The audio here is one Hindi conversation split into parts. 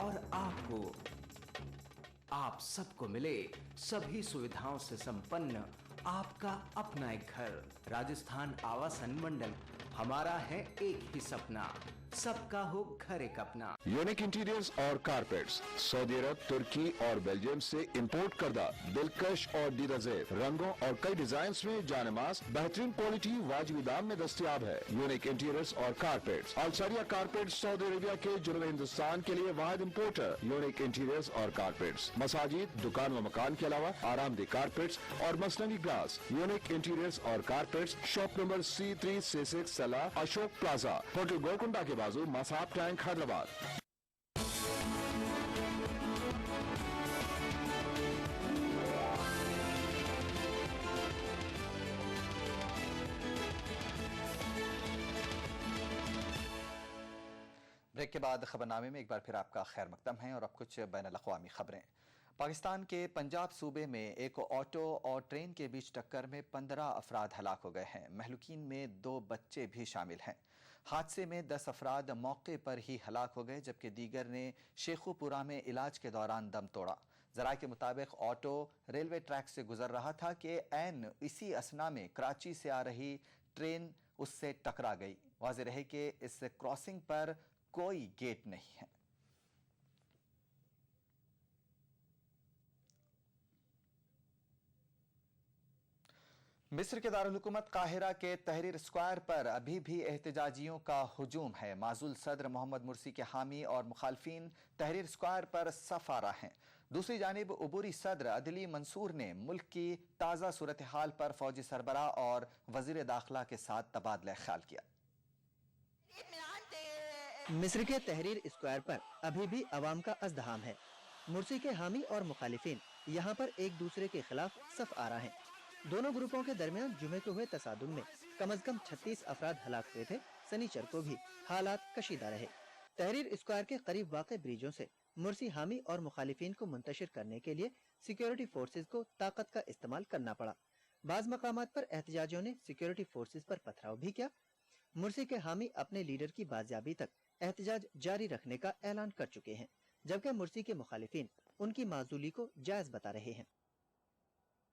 और आपको आप सबको मिले सभी सुविधाओं से संपन्न आपका अपना एक घर। राजस्थान आवासन मंडल, हमारा है एक ही सपना, सबका हो घर एक अपना। यूनिक इंटीरियर्स और कारपेट्स सऊदी अरब, तुर्की और बेल्जियम से इंपोर्ट करदा दिलकश और दीदाजेब रंगों और कई डिजाइन्स में जानेमाज बेहतरीन क्वालिटी वाजिबी दाम में दस्तयाब है। यूनिक इंटीरियर्स और कारपेट्स अल्सरिया कारपेट सऊदी अरेबिया के जुनूब हिंदुस्तान के लिए वाहिद इंपोर्टर। यूनिक इंटीरियर्स और कारपेट्स मसाजिद, दुकान व मकान के अलावा आरामदेह कारपेट्स और मसनवी ग्लास। यूनिक इंटीरियर्स और कारपेट्स, शॉप नंबर C366 सलाह अशोक प्लाजा, होटल गोलकुंडा के बाजू, मसाब टैंक, हैदराबाद। ब्रेक के बाद खबरनामे में एक बार फिर आपका खैर मकदम है और अब कुछ बैनुल-अक़वामी खबरें। पाकिस्तान के पंजाब सूबे में एक ऑटो और ट्रेन के बीच टक्कर में 15 अफराद हलाक हो गए हैं। महलूकीन में 2 बच्चे भी शामिल हैं। हादसे में 10 अफराद मौके पर ही हलाक हो गए, जबकि दीगर ने शेखुपुरा में इलाज के दौरान दम तोड़ा। ज़राए के मुताबिक ऑटो रेलवे ट्रैक से गुजर रहा था कि ऐन इसी असना में कराची से आ रही ट्रेन उससे टकरा गई। वाज़ेह रहे कि इस क्रॉसिंग पर कोई गेट नहीं है। मिस्र के दारुल हुकूमत काहिरा के तहरीर स्क्वायर पर अभी भी एहतजाजियों का हुजूम है। माजुल सदर मोहम्मद मुर्सी के हामी और मुखालफिन तहरीर स्क्वायर पर सफ आ रहे हैं। दूसरी जानिब उबूरी सदर अदली मंसूर ने मुल्क की ताज़ा सूरत हाल पर फौजी सरबराह और वजीर दाखिला के साथ तबादला ख्याल किया। मिस्र के तहरीर स्क्वायर पर अभी भी अवाम का अज़दहाम है। मुर्सी के हामी और मुखालिफिन यहाँ पर एक दूसरे के खिलाफ सफ आ रहे हैं। दोनों ग्रुपों के दरमियान जुमे को हुए तसादुम में कम अज कम 36 अफराद हलाक हुए थे। शनिचर को भी हालात कशीदा रहे। तहरीर स्क्वायर के करीब वाक़े ब्रिजों से मुर्सी हामी और मुखालिफिन को मुंतशिर करने के लिए सिक्योरिटी फोर्सेज को ताकत का इस्तेमाल करना पड़ा। बाज़ मकामात पर एहतजाजियों ने सिक्योरिटी फोर्सेज पर पथराव भी किया। मुर्सी के हामी अपने लीडर की बाजियाबी तक एहतजाज जारी रखने का ऐलान कर चुके हैं, जबकि मुर्सी के मुखालिफिन उनकी माजूली को जायज बता रहे हैं।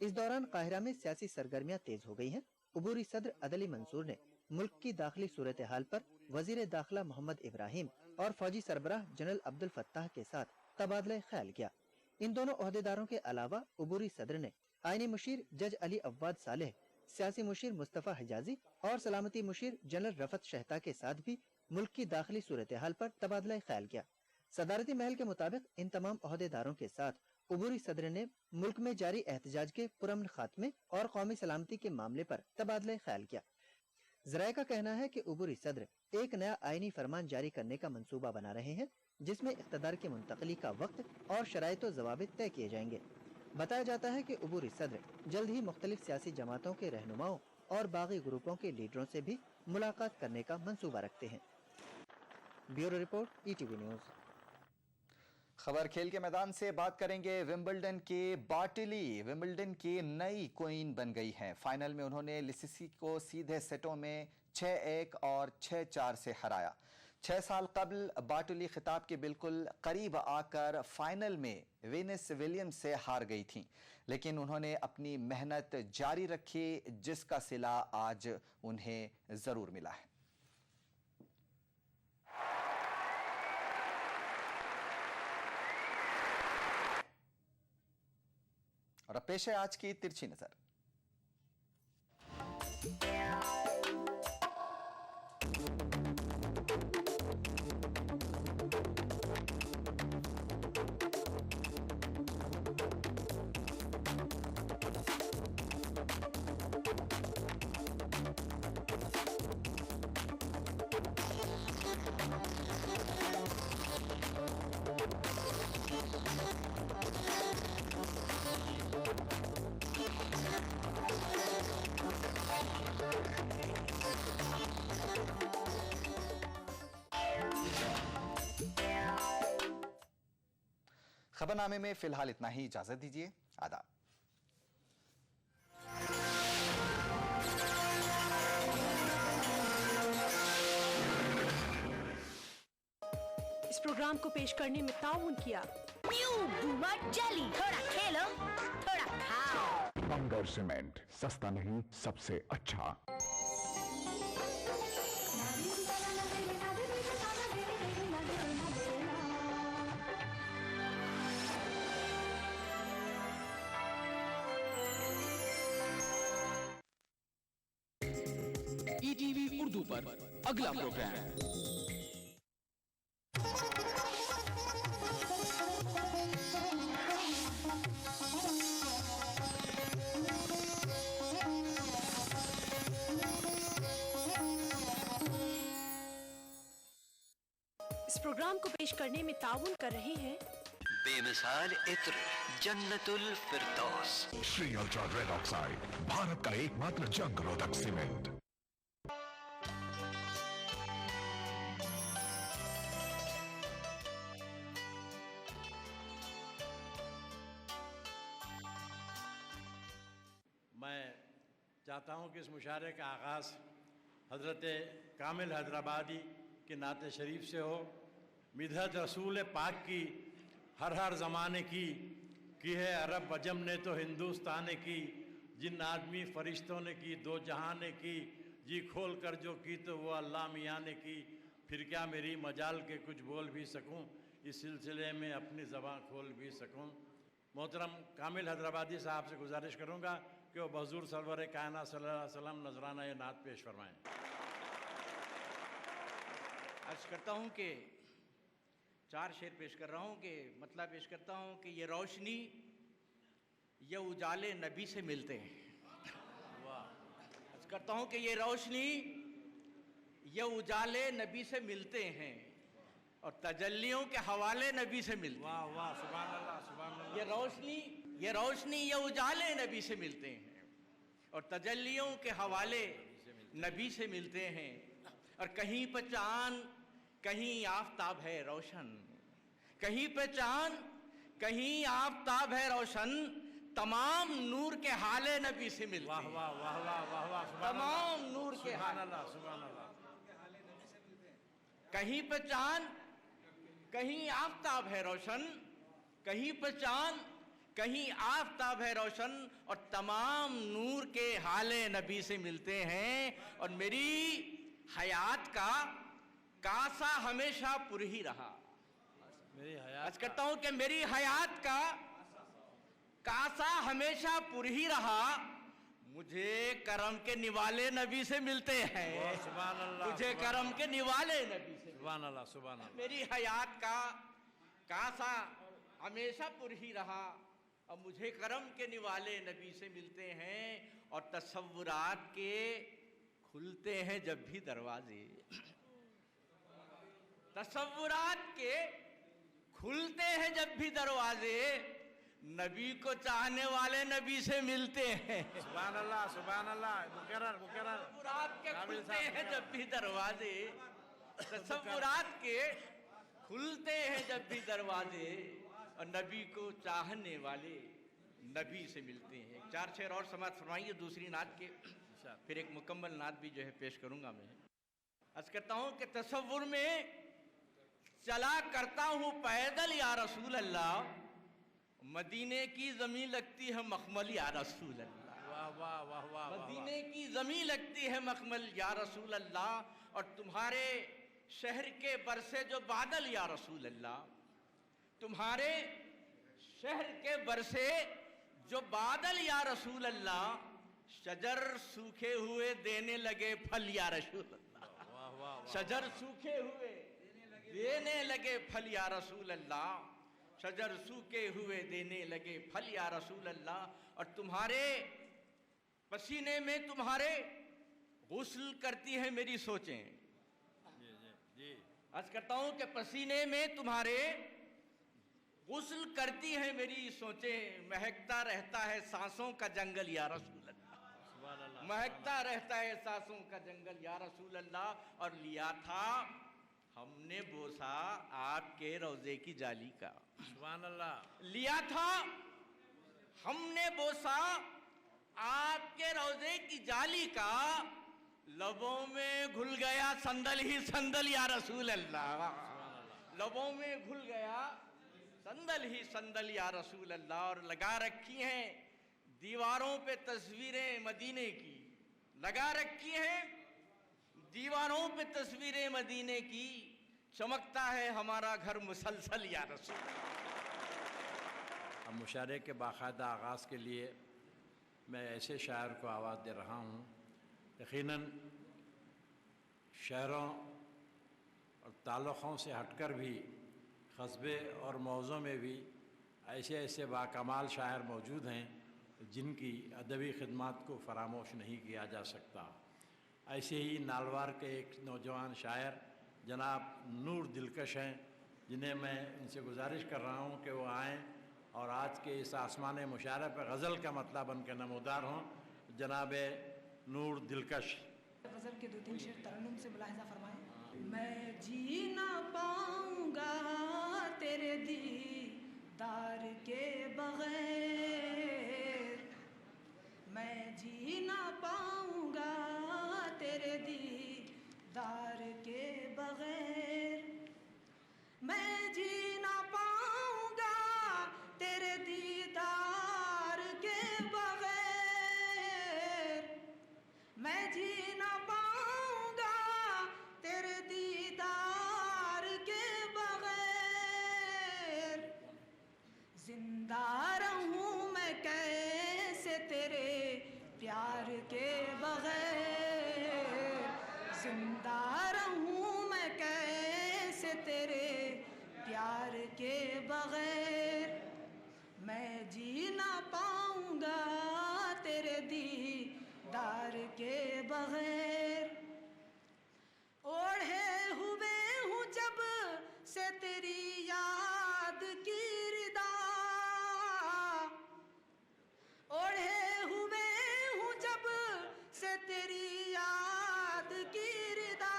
इस दौरान काहिरा में सियासी सरगर्मियां तेज हो गई हैं। उबूरी सदर अदली मंसूर ने मुल्क की दाखिली सूरत हाल पर वजीर दाखिला मोहम्मद इब्राहिम और फौजी सरबराह जनरल अब्दुल फत्ताह के साथ तबादला ख्याल किया। इन दोनों ओहदेदारों के अलावा उबूरी सदर ने आईनी मुशीर जज अली अव्वाद सालेह, सियासी मुशीर मुस्तफ़ा हिजाजी और सलामती मुशीर जनरल रफत शहता के साथ भी मुल्क की दाखिली सूरत हाल पर तबादला ख्याल किया। सदारती महल के मुताबिक इन तमाम ओहदेदारों के साथ उबूरी सदर ने मुल्क में जारी एहतजाज के पुरअमन खात्मे और कौमी सलामती के मामले पर तबादला ख्याल किया। ज़राए का कहना है कि उबूरी सदर एक नया आईनी फरमान जारी करने का मंसूबा बना रहे हैं, जिसमें इख्तदार की मुंतकली का वक्त और शराइत व ज़वाबित तय किए जाएंगे। बताया जाता है कि उबूरी सदर जल्द ही मुख्तलिफ सियासी जमातों के रहनुमाओं और बागी ग्रुपों के लीडरों से भी मुलाकात करने का मंसूबा रखते हैं। Bureau report, ETV news. खबर खेल के मैदान से बात करेंगे। विंबलडन की बार्टिली विंबलडन की नई क्वीन बन गई हैं। फाइनल में उन्होंने लिसिसी को सीधे सेटों में 6-1 और 6-4 से हराया। 6 साल कबल बार्टिली खिताब के बिल्कुल करीब आकर फाइनल में वेनिस विलियम्स से हार गई थीं, लेकिन उन्होंने अपनी मेहनत जारी रखी, जिसका सिला आज उन्हें जरूर मिला है। और अब पेश है आज की तिरछी नजर। खबरनामे में फिलहाल इतना ही। इजाजत दीजिए। आदाब। इस प्रोग्राम को पेश करने में ताउन किया बूमर जेली, थोड़ा खेलो थोड़ा खाओ। बंगर सीमेंट, सस्ता नहीं सबसे अच्छा। ईटीवी उर्दू पर अगला प्रोग्राम। इस प्रोग्राम को पेश करने में ताउन कर रहे हैं बेमिसाल इत्र जन्नतुल फिरदौस। Shree ultra red oxide, Bharat का एकमात्र जंग रोधक सीमेंट। मैं चाहता हूं कि इस मुशायरे का आगाज़ हज़रत कामिल हैदराबादी के नाते शरीफ से हो। मिदहत रसूल पाक की हर ज़माने की है अरब वजम ने तो हिंदुस्तान ने की, जिन आदमी फ़रिश्तों ने की दो जहां ने की, जी खोल कर जो की तो वो अल्लाह मियाँ ने की। फिर क्या मेरी मजाल के कुछ बोल भी सकूं, इस सिलसिले में अपनी ज़बान खोल भी सकूं। मोहतरम कामिल हैदराबादी साहब से गुजारिश करूंगा कि वो हुज़ूर सरवर कायनात सल्लल्लाहु अलैहि वसल्लम नजराना ये नात पेश फरमाएँ। अर्ज़ करता हूँ कि 4 शेर पेश कर रहा हूँ कि मतलब पेश करता हूँ कि ये रोशनी ये उजाले नबी से मिलते हैं। वाह। अर्ज़ करता हूँ कि ये रोशनी ये उजाले नबी से मिलते हैं और तजल्लियों के हवाले नबी से मिलते हैं। वाह वाह, सुभान अल्लाह सुभान अल्लाह। ये रोशनी ये उजाले नबी से मिलते हैं और तजल्लियों के हवाले नबी से मिलते हैं। और कहीं पर चांद कहीं आफताब है रोशन, कहीं पे चांद कहीं आफताब है रोशन, तमाम नूर के हाले नबी से मिलते हैं। वाह वाह वाह वाह वाह वाह, तमाम नूर के सुभान अल्लाह सुभान अल्लाह। कहीं पे चांद कहीं आफताब है रोशन, कहीं पे चांद कहीं आफताब है रोशन और तमाम नूर के हाले नबी से मिलते हैं। और मेरी हयात का कासा हमेशा पुर ही रहा। मेरी हयात करता हूं कि मेरी हयात का कासा हमेशा पुर ही रहा, मुझे करम के निवाले नबी से मिलते हैं। सुभान अल्लाह। मुझे करम के निवाले नबी से सुभान अल्लाह सुभान अल्लाह। मेरी हयात का कासा हमेशा पुर ही रहा और मुझे करम के निवाले नबी से मिलते हैं। और तसव्वुरात के खुलते हैं जब भी दरवाजे, तसव्वुरात के खुलते हैं जब भी दरवाजे, नबी को चाहने वाले नबी से मिलते हैं। सुभान अल्लाह सुभान अल्लाह। मुकर्रर मुकर्रर। तसव्वुरात के खुलते हैं जब भी दरवाजे, तसव्वुरात के खुलते हैं जब भी दरवाजे और नबी को चाहने वाले नबी से मिलते हैं। 4 शेर और समाअत फरमाइए दूसरी नात के, फिर एक मुकम्मल नात भी जो है पेश करूंगा मैं। अर्ज़ करता हूँ कि तसव्वुर में चला करता हूँ पैदल या रसूल अल्लाह, मदीने की ज़मीन लगती है मखमल या रसूल अल्लाह। वाह वाह वाह वाह। मदीने की ज़मीन लगती है मखमल या रसूल अल्लाह और तुम्हारे शहर के बरसे जो बादल या रसूल अल्लाह, तुम्हारे शहर के बरसे जो बादल या रसूल अल्लाह, शजर सूखे हुए देने लगे फल या रसूल अल्लाह। शजर सूखे हुए देने लगे फल या रसूल अल्लाह, शजर सूखे हुए देने लगे फल या रसूल अल्लाह। और तुम्हारे पसीने में तुम्हारे गुस्ल करती है मेरी सोचें। अर्ज करता हूं कि पसीने में तुम्हारे गुस्ल करती है मेरी सोचें, महकता रहता है सांसों का जंगल या रसूल अल्लाह, महकता रहता है सांसों का जंगल या रसूल अल्लाह। और लिया था हमने बोसा आपके रोजे की जाली का। सुभान अल्लाह। लिया था हमने बोसा आपके रोजे की जाली का, लबों में घुल गया संदल ही संदल या रसूल अल्लाह। लबों में घुल गया संदल ही संदल या रसूल अल्लाह। और लगा रखी हैं दीवारों पे तस्वीरें मदीने की, लगा रखी हैं दीवारों पे तस्वीरें मदीने की, चमकता है हमारा घर मुसलसल या रसूल। अब मुशायरे के बाकायदा आगाज़ के लिए मैं ऐसे शायर को आवाज़ दे रहा हूँ। यकीनन शहरों और ताल्लुक़ों से हटकर भी कस्बे और मौज़ों में भी ऐसे ऐसे बाकमाल शायर मौजूद हैं जिनकी अदबी खिदमत को फरामोश नहीं किया जा सकता। ऐसे ही नालवार के एक नौजवान शायर जनाब नूर दिलकश हैं, जिन्हें मैं इनसे गुजारिश कर रहा हूँ कि वो आएँ और आज के इस आसमान मुशायरे पर गज़ल का मतलब बन के नमोदार हों। जनाब नूर दिलकश गज़ल के 2-3 शेर तरन्नुम से मुलाहिज़ा फरमाएं। मैं जी ना पाऊँगा तेरे दीदार के बग़ैर, मैं जी ना पाऊँगा तेरे दीदार के बग़ैर, मैं जी ना पाऊँगा तेरे दीदार के बग़ैर, मैं जी ना पाऊँगा तेरे दीदार के बग़ैर। जिंदा रहूँ मैं कैसे तेरे प्यार के बग़ैर, जिंदा रहूँ मैं कैसे तेरे प्यार के बग़ैर, मैं जी ना पाऊँगा तेरे दीदार के बग़ैर। ओढ़े हुए हूँ जब से तेरी याद की रिदा, ओढ़े हुए हूँ जब से तेरी याद की रिदा,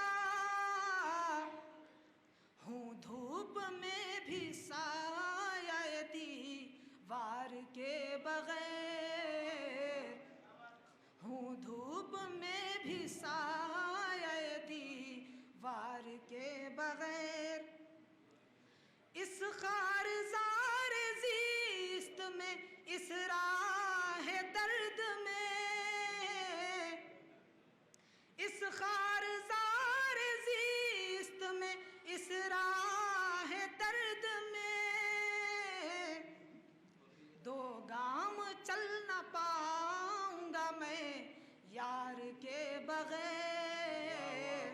हूँ धूप में भी साया दीवार के बग़ैर, हूँ धूप में भी साया दीवार के बग़ैर। इस ख़ारज़ार ज़ीस्त में, इस राह दर्द में, इस ख़ारज़ार ज़ीस्त में, इस राह दर्द में, दो गाम चल न पाऊँगा मैं यार के बग़ैर,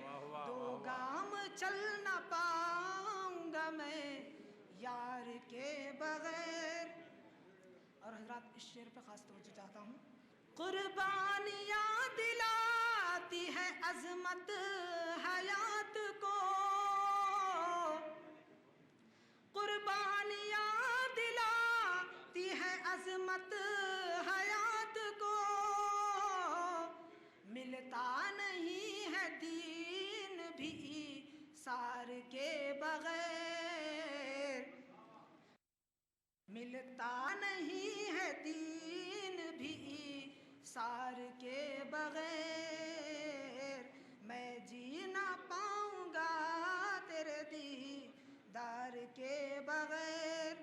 दो गाम चल न पाऊँगा मैं यार के बग़ैर। और हज़रात इस शेर पे ख़ास तवज्जो चाहता हूँ। कुर्बानियाँ दिलाती है अज़मत हयात को, कुर्बानियाँ दिलाती है अज़मत हयात को, मिलता नहीं है दीन भी सार के बग़ैर, मिलता नहीं है दीन भी सार के बग़ैर, मैं जी ना पाऊँगा तेरे दीदार के बग़ैर।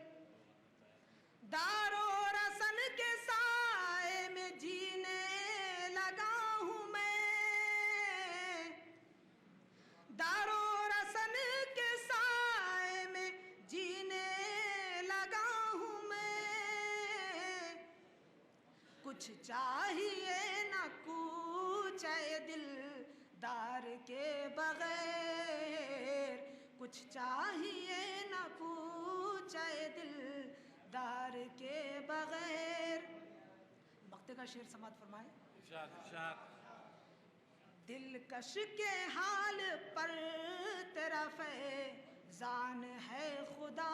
दारो रसन के साए में जीने लगा हूँ मैं, दारो रसन के साए में जीने लगा हूँ मैं। कुछ चाहिए न पूछे दिलदार के बग़ैर, कुछ चाहिए न पूछे दिलदार के बग़ैर। मक्ते का शेर समात फरमाए। इरशाद इरशाद। दिलकश के हाल पर तेरा फैज़ान है खुदा,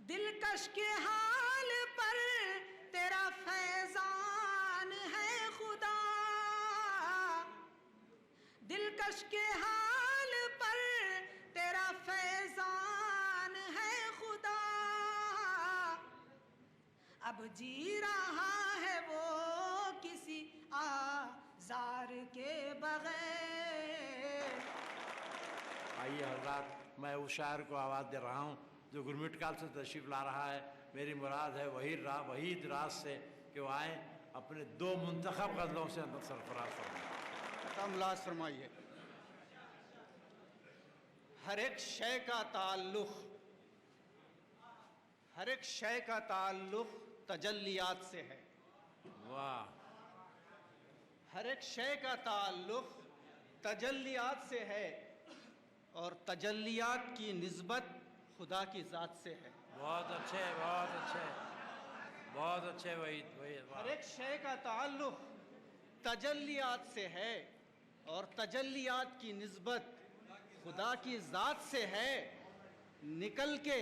दिलकश के हाल पर तेरा फैज़ान है खुदा, दिलकश के हाल अब जी रहा है वो किसी आज़ार के बगैर। आइए हज़रात, मैं उस शायर को आवाज़ दे रहा हूँ जो गुरमीत काल से तशरीफ़ ला रहा है। मेरी मुराद है वहीद राज से कि वो आए अपने 2 मुंतखब गज़लों से अंदर सरफराज फरमाइए। फरमाइए। हर एक शय का ताल्लुक़, हर एक शय का ताल्लुक़ तजल्लियात से है। वाह। हर एक शय का ताल्लुक़ तजल्लियात से है और तजल्लियात की निस्बत खुदा की ज़ात से है। बहुत अच्छे, बहुत अच्छे, बहुत अच्छे। वही हर एक शय का ताल्लुक़ तजल्लियात से है और तजल्लियात की निस्बत खुदा की ज़ात से है। निकल के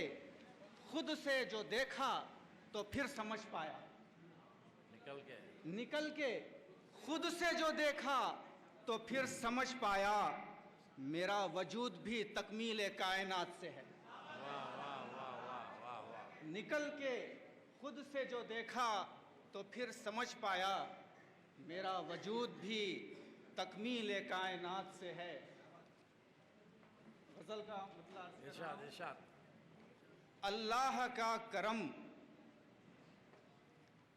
खुद से जो देखा तो फिर समझ पाया। निकल के खुद से जो देखा तो फिर समझ पाया। मेरा वजूद भी तकमील कायनात से है। निकल के खुद से जो देखा तो फिर समझ पाया। मेरा वजूद भी तकमील कायनात से है। गज़ल का मतलब इरशाद इरशाद। अल्लाह का करम,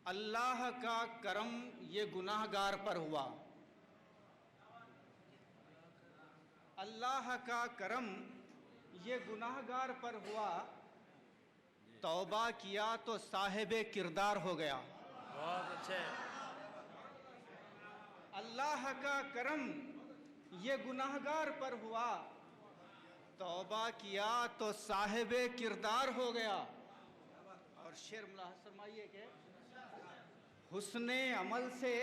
अल्लाह का करम ये गुनाहगार पर हुआ। अल्लाह का करम ये गुनाहगार पर हुआ। तौबा किया तो साहिबे किरदार हो गया। बहुत अच्छे। अल्लाह का करम ये गुनाहगार पर हुआ। तौबा किया तो साहिबे किरदार हो गया। और शेर मुलाहज़ फरमाइए कि हुस्ने अमल से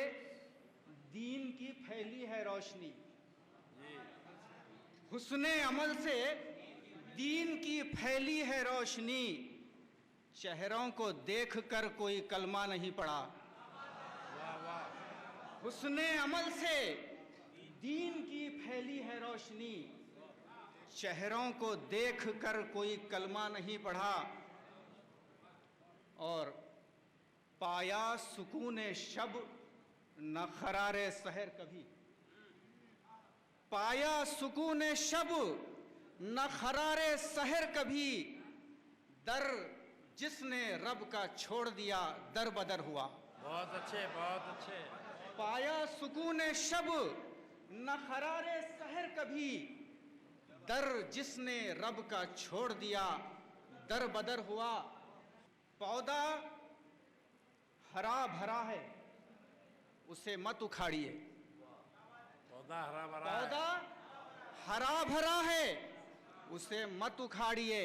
दीन की फैली है रोशनी। हुस्ने अमल से दीन की फैली है रोशनी। चेहरों को देखकर कोई कलमा नहीं पढ़ा। हुस्ने अमल से दीन की फैली है रोशनी। चेहरों को देखकर कोई कलमा नहीं पढ़ा। और पाया सुकून शब न खरारे सहर कभी। पाया सुकून शब न खरारे सहर कभी। दर जिसने रब का छोड़ दिया दर बदर हुआ। बहुत अच्छे, बहुत अच्छे। पाया सुकून शब न खरारे सहर कभी। दर जिसने रब का छोड़ दिया दर बदर हुआ। पौधा हरा भरा है उसे मत उखाड़िए। पौधा हरा भरा है। पौधा हरा भरा है उसे मत उखाड़िए।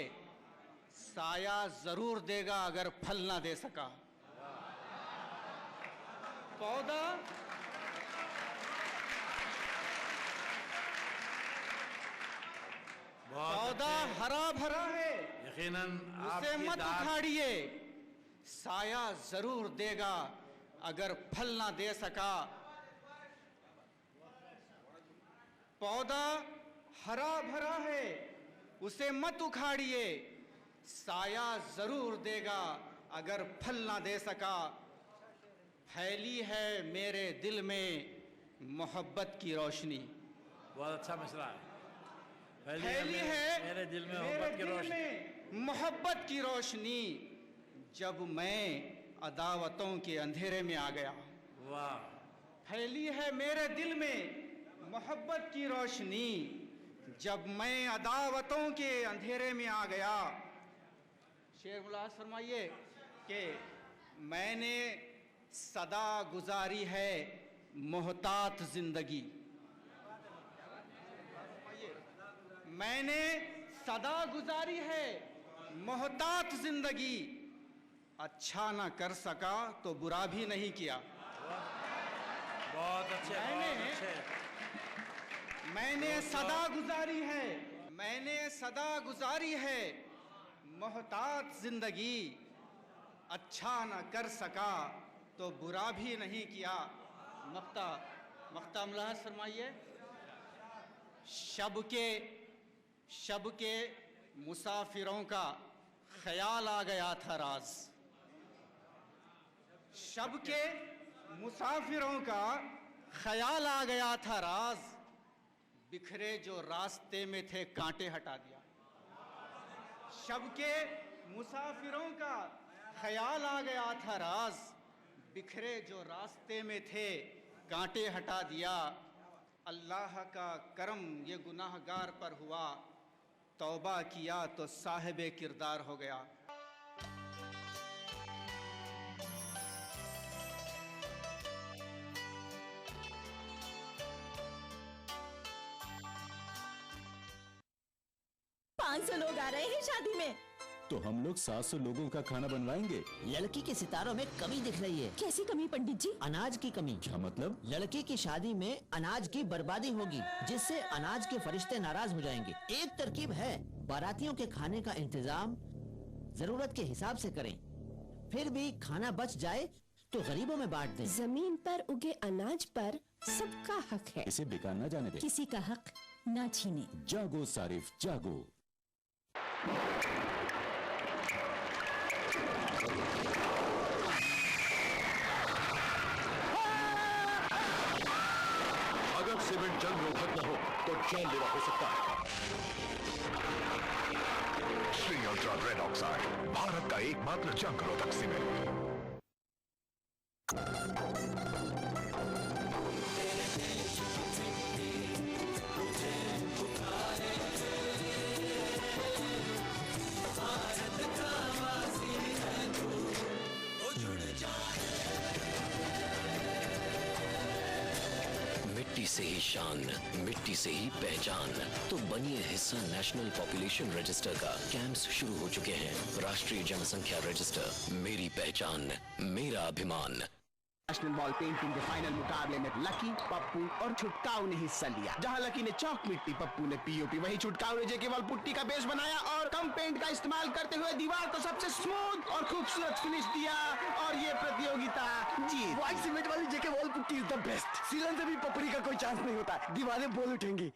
साया जरूर देगा अगर फल ना दे सका। पौधा पौधा हरा भरा है यकीनन उसे मत उखाड़िए। साया जरूर देगा अगर फल ना दे सका। पौधा हरा भरा है उसे मत उखाड़िए। साया जरूर देगा अगर फल ना दे सका। फैली है मेरे दिल में मोहब्बत की रोशनी। बहुत अच्छा मसला है। फैली है मेरे दिल में मोहब्बत की रोशनी। मोहब्बत की रोशनी। जब मैं अदावतों के अंधेरे में आ गया। वाह। फैली है मेरे दिल में मोहब्बत की रोशनी। जब मैं अदावतों के अंधेरे में आ गया। शेर मुलाहज़ फरमाइए कि मैंने सदा गुजारी है मोहतात जिंदगी। मैंने सदा गुजारी है मोहतात जिंदगी। अच्छा ना कर सका तो बुरा भी नहीं किया। बहुत अच्छे, मैंने सदा गुजारी है, मैंने सदा गुजारी है मोहतात जिंदगी। अच्छा न कर सका तो बुरा भी नहीं किया। मक्ता मुलाहज़ फरमाइए। शब के मुसाफिरों का ख्याल आ गया था राज। शब के मुसाफिरों का ख्याल आ गया था राज, बिखरे जो रास्ते में थे कांटे हटा दिया। शब के मुसाफिरों का ख्याल आ गया था राज, बिखरे जो रास्ते में थे कांटे हटा दिया। अल्लाह का करम ये गुनाहगार पर हुआ, तौबा किया तो साहिबे किरदार हो गया। सौ लोग आ रहे हैं शादी में। तो हम लोग 700 लोगों का खाना बनवाएंगे। लड़की के सितारों में कमी दिख रही है। कैसी कमी पंडित जी? अनाज की कमी। क्या मतलब? लड़की की शादी में अनाज की बर्बादी होगी, जिससे अनाज के फरिश्ते नाराज हो जाएंगे। एक तरकीब है, बारातियों के खाने का इंतजाम जरूरत के हिसाब से करें, फिर भी खाना बच जाए तो गरीबों में बांट दें। जमीन पर उगे अनाज पर सबका हक है, इसे बेकार न जाने दे। किसी का हक ना छीने। जागो सारिफ जागो। अगर सीमेंट जंग रोधक न हो तो जानलेवा हो सकता है। Shri ultra red oxide, Bharat का एकमात्र जंग रोधक सीमेंट। मिट्टी से ही शान, मिट्टी से ही पहचान। तो बनिए हिस्सा नेशनल पॉपुलेशन रजिस्टर का। कैंप्स शुरू हो चुके हैं। राष्ट्रीय जनसंख्या रजिस्टर, मेरी पहचान, मेरा अभिमान। नेशनल बॉल पेंटिंग के फाइनल मुकाबले में लकी, पप्पू और छुटकाऊ ने हिस्सा लिया। जहां लकी ने चौक मिट्टी, पप्पू ने पीओपी, वहीं छुटकाऊ ने जेके बॉल पुट्टी का बेस बनाया और कम पेंट का इस्तेमाल करते हुए दीवार को सबसे स्मूथ और खूबसूरत फिनिश दिया और ये प्रतियोगिता जीत। व्हाइट सीमेंट वाली JK wall putty is the best. सीलन से भी पपड़ी का कोई चांस नहीं होता, दीवारें बोल उठेंगी।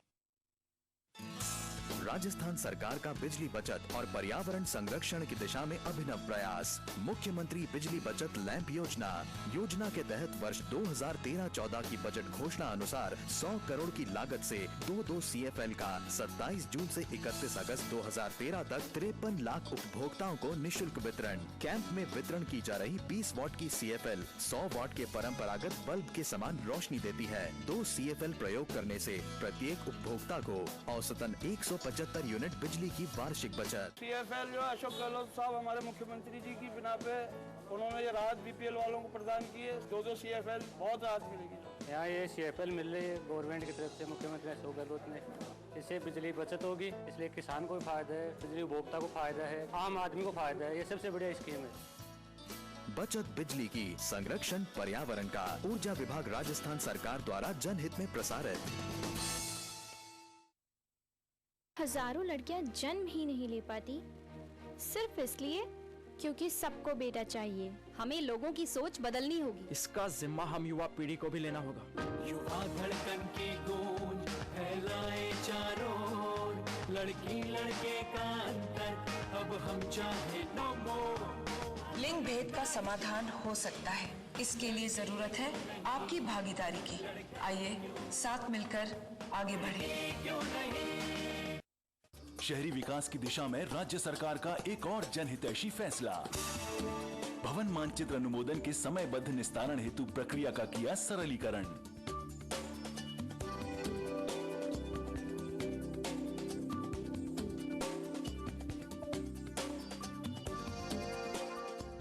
राजस्थान सरकार का बिजली बचत और पर्यावरण संरक्षण की दिशा में अभिनव प्रयास। मुख्यमंत्री बिजली बचत लैंप योजना। योजना के तहत वर्ष 2013-14 की बजट घोषणा अनुसार 100 करोड़ की लागत से 2 CFL का 27 जून से 31 अगस्त 2013 तक 53 लाख उपभोक्ताओं को निःशुल्क वितरण। कैंप में वितरण की जा रही 20 वॉट की CFL 100 वॉट के परंपरागत बल्ब के समान रोशनी देती है। 2 CFL प्रयोग करने से प्रत्येक उपभोक्ता को औसतन 175 यूनिट बिजली की वार्षिक बचत। CFL जो अशोक गहलोत साहब हमारे मुख्यमंत्री जी की बिना पे उन्होंने ये राहत BPL वालों को प्रदान की है। 2 CFL बहुत राहत मिलेगी। यहाँ ये CFL मिल रही है गवर्नमेंट की तरफ से, मुख्यमंत्री अशोक गहलोत ने। इससे बिजली बचत होगी, इसलिए किसान को भी फायदा है, बिजली उपभोक्ता को फायदा है, आम आदमी को फायदा है। ये सबसे बढ़िया स्कीम है। बचत बिजली की, संरक्षण पर्यावरण का। ऊर्जा विभाग राजस्थान सरकार द्वारा जनहित में प्रसारित। हजारों लड़कियां जन्म ही नहीं ले पाती सिर्फ इसलिए क्योंकि सबको बेटा चाहिए। हमें लोगों की सोच बदलनी होगी। इसका जिम्मा हम युवा पीढ़ी को भी लेना होगा। युवा धड़कन की गूंज फैलाए चारों ओर, लड़की लड़के का अंतर अब हम चाहे नो मोर। लिंग भेद का समाधान हो सकता है, इसके लिए जरूरत है आपकी भागीदारी की। आइए साथ मिलकर आगे बढ़ें। शहरी विकास की दिशा में राज्य सरकार का एक और जनहितैषी फैसला। भवन मानचित्र अनुमोदन के समयबद्ध निस्तारण हेतु प्रक्रिया का किया सरलीकरण।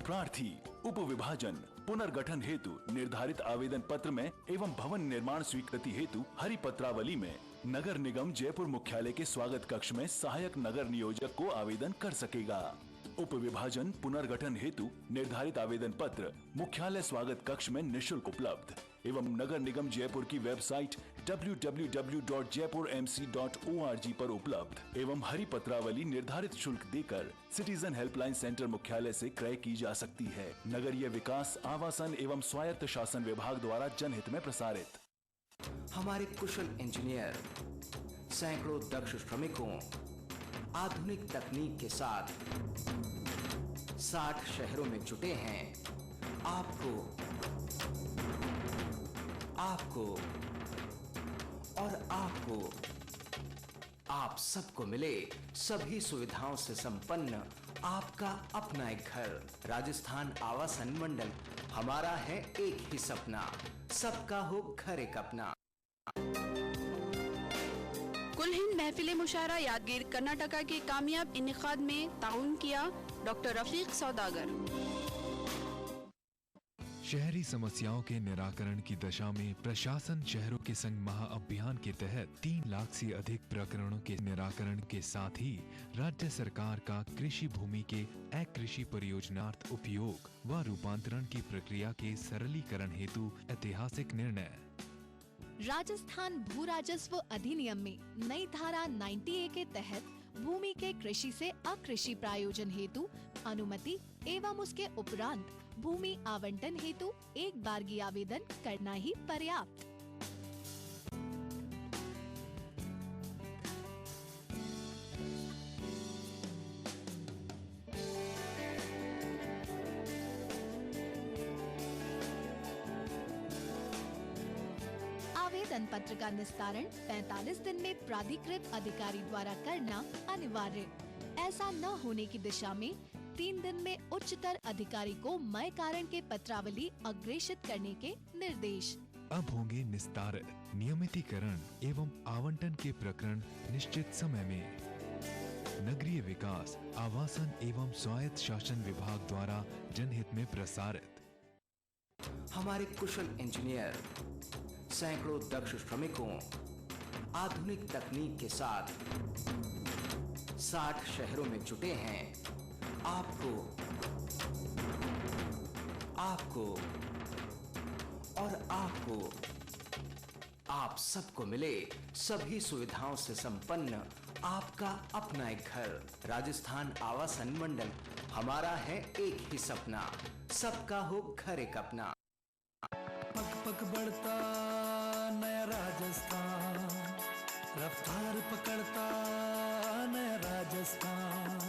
प्रार्थी उप विभाजन पुनर्गठन हेतु निर्धारित आवेदन पत्र में एवं भवन निर्माण स्वीकृति हेतु हरी पत्रावली में नगर निगम जयपुर मुख्यालय के स्वागत कक्ष में सहायक नगर नियोजक को आवेदन कर सकेगा। उप विभाजन पुनर्गठन हेतु निर्धारित आवेदन पत्र मुख्यालय स्वागत कक्ष में निःशुल्क उपलब्ध एवं नगर निगम जयपुर की वेबसाइट www.jaipurmc.org पर उपलब्ध एवं हरी पत्रावली निर्धारित शुल्क देकर सिटीजन हेल्पलाइन सेंटर मुख्यालय से क्रय की जा सकती है। नगरीय विकास, आवासन एवं स्वायत्त शासन विभाग द्वारा जनहित में प्रसारित। हमारे कुशल इंजीनियर, सैकड़ों दक्ष श्रमिकों, आधुनिक तकनीक के साथ 60 शहरों में जुटे हैं आपको आपको और आपको आप सबको मिले सभी सुविधाओं से संपन्न आपका अपना एक घर। राजस्थान आवासन मंडल, हमारा है एक ही सपना, सबका हो घर एक अपना। कुल हिंद महफिल मुशायरा यादगीर कर्नाटका के कामयाब इनेकाद में ताउन किया डॉक्टर रफीक सौदागर। शहरी समस्याओं के निराकरण की दशा में प्रशासन शहरों के संग महाअभियान के तहत 3 लाख से अधिक प्रकरणों के निराकरण के साथ ही राज्य सरकार का कृषि भूमि के अकृषि परियोजनार्थ उपयोग व रूपांतरण की प्रक्रिया के सरलीकरण हेतु ऐतिहासिक निर्णय। राजस्थान भू राजस्व अधिनियम में नई धारा 90A के तहत भूमि के कृषि से अकृषि प्रायोजन हेतु अनुमति एवं उसके उपरांत भूमि आवंटन हेतु एक बारगी आवेदन करना ही पर्याप्त। आवेदन पत्र का निस्तारण 45 दिन में प्राधिकृत अधिकारी द्वारा करना अनिवार्य। ऐसा न होने की दिशा में 3 दिन में उच्चतर अधिकारी को मय कारण के पत्रावली अग्रेषित करने के निर्देश। अब होंगे निस्तारित, नियमितीकरण एवं आवंटन के प्रकरण निश्चित समय में। नगरीय विकास, आवासन एवं स्वायत्त शासन विभाग द्वारा जनहित में प्रसारित। हमारे कुशल इंजीनियर सैकड़ों दक्ष श्रमिकों आधुनिक तकनीक के साथ 60 शहरों में जुटे हैं। आपको और आपको आप सबको मिले सभी सुविधाओं से संपन्न आपका अपना एक घर। राजस्थान आवासन मंडल, हमारा है एक ही सपना, सबका हो घर एक अपना। पग पग बढ़ता नया राजस्थान, रफ्तार पकड़ता नया राजस्थान।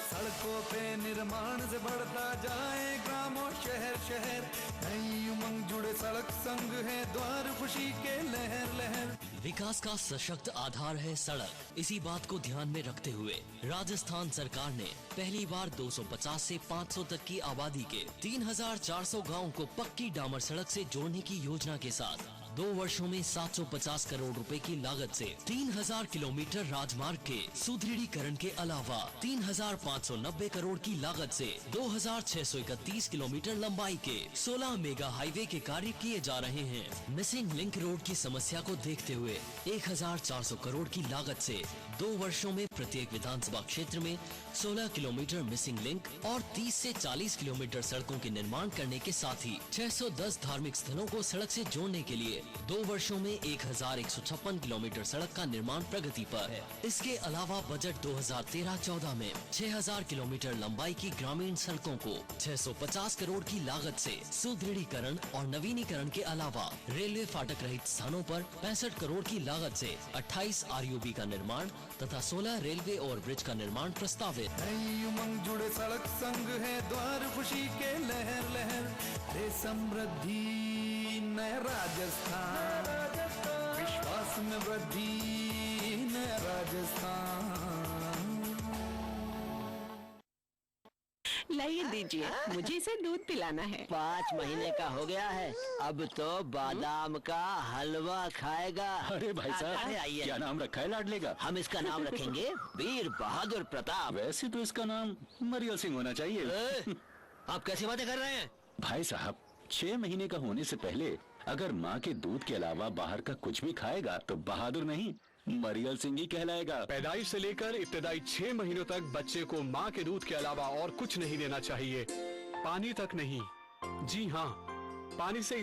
सड़कों पे निर्माण से बढ़ता जाए ग्रामों शहर शहर, नई उमंग जुड़े सड़क संग है द्वार खुशी के लहर लहर। विकास का सशक्त आधार है सड़क। इसी बात को ध्यान में रखते हुए राजस्थान सरकार ने पहली बार 250 से 500 तक की आबादी के 3400 गाँव को पक्की डामर सड़क से जोड़ने की योजना के साथ 2 वर्षों में 750 करोड़ रुपए की लागत से 3000 किलोमीटर राजमार्ग के सुदृढ़ीकरण के अलावा 3590 करोड़ की लागत से 2631 किलोमीटर लंबाई के 16 मेगा हाईवे के कार्य किए जा रहे हैं। मिसिंग लिंक रोड की समस्या को देखते हुए 1400 करोड़ की लागत से 2 वर्षों में प्रत्येक विधानसभा क्षेत्र में 16 किलोमीटर मिसिंग लिंक और 30 से 40 किलोमीटर सड़कों के निर्माण करने के साथ ही 610 धार्मिक स्थलों को सड़क से जोड़ने के लिए 2 वर्षों में 1156 किलोमीटर सड़क का निर्माण प्रगति पर है। इसके अलावा बजट 2013-14 में 6000 किलोमीटर लंबाई की ग्रामीण सड़कों को 650 करोड़ की लागत से सुदृढ़ीकरण और नवीनीकरण के अलावा रेलवे फाटक रहित स्थानों पर 65 करोड़ की लागत से 28 RUB का निर्माण तथा 16 रेलवे और ब्रिज का निर्माण प्रस्तावित। नई उमंग जुड़े सड़क संग है द्वार खुशी के लहर लहर, रे समृद्धि नया राजस्थान, विश्वास में वृद्धि नया राजस्थान। लाइए दीजिए, मुझे इसे दूध पिलाना है। 5 महीने का हो गया है, अब तो बादाम का हलवा खाएगा। अरे भाई साहब, आइए। क्या नाम रखा है लाडले का? हम इसका नाम रखेंगे वीर बहादुर प्रताप। वैसे तो इसका नाम मरियल सिंह होना चाहिए। आप कैसी बातें कर रहे हैं? भाई साहब, 6 महीने का होने से पहले अगर माँ के दूध के अलावा बाहर का कुछ भी खाएगा तो बहादुर नहीं, मरियल सिंह ही कहलाएगा। पैदाइश से लेकर इब्तदाई 6 महीनों तक बच्चे को माँ के दूध के अलावा और कुछ नहीं देना चाहिए, पानी तक नहीं। जी हाँ, पानी से